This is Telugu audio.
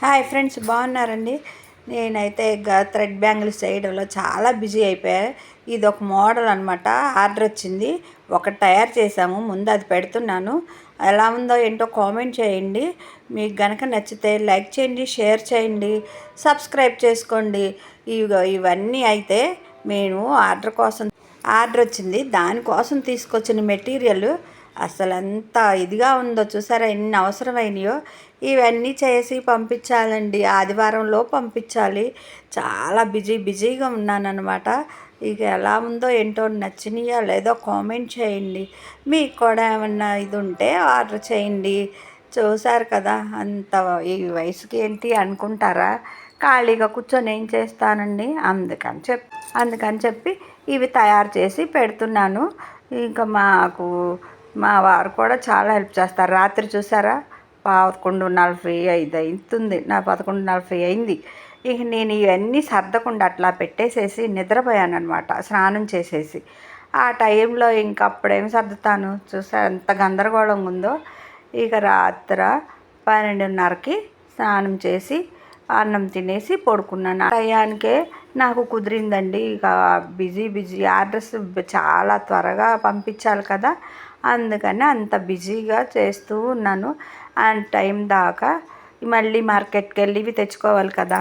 హాయ్ ఫ్రెండ్స్, బాగున్నారండి. నేనైతే థ్రెడ్ బ్యాంగిల్స్ చేయడంలో చాలా బిజీ అయిపోయా. ఇది ఒక మోడల్ అనమాట. ఆర్డర్ వచ్చింది, ఒకటి తయారు చేసాము. ముందు అది పెడుతున్నాను. ఎలా ఉందో ఏంటో కామెంట్ చేయండి. మీకు గనక నచ్చితే లైక్ చేయండి, షేర్ చేయండి, సబ్స్క్రైబ్ చేసుకోండి. ఇవన్నీ అయితే నేను ఆర్డర్ వచ్చింది, దానికోసం తీసుకొచ్చిన మెటీరియల్ అసలు ఎంత ఇదిగా ఉందో చూసారా, ఎన్ని అవసరమైనయో. ఇవన్నీ చేసి పంపించాలండి, ఆదివారంలో పంపించాలి. చాలా బిజీగా ఉన్నానన్నమాట. ఇక ఎలా ఉందో ఏంటో, నచ్చినాయో లేదో కామెంట్ చేయండి. మీకు కూడా ఏమన్నా ఇది ఉంటే ఆర్డర్ చేయండి. చూసారు కదా, అంత ఈ వయసుకి ఏంటి అనుకుంటారా? ఖాళీగా కూర్చొని ఏం చేస్తానండి. అందుకని చెప్పి ఇవి తయారు చేసి పెడుతున్నాను. ఇంకా మా వారు కూడా చాలా హెల్ప్ చేస్తారు. రాత్రి చూసారా, 11:45 అవుతుంది, 11:40 అయింది. ఇక నేను ఇవన్నీ సర్దకుండా అట్లా పెట్టేసేసి నిద్రపోయాను అనమాట, స్నానం చేసేసి. ఆ టైంలో ఇంక అప్పుడేం సర్దుతాను, చూసారు ఎంత గందరగోళంగా ఉందో. ఇక రాత్రి 12:30కి స్నానం చేసి అన్నం తినేసి పడుకున్నాను. టయానికే నాకు కుదిరిందండి. ఇక బిజీ ఆర్డర్స్ చాలా త్వరగా పంపించాలి కదా, అందుకని అంత బిజీగా చేస్తూ ఉన్నాను. అండ్ టైం దాకా మళ్ళీ మార్కెట్కి వెళ్ళి ఇవి తెచ్చుకోవాలి కదా.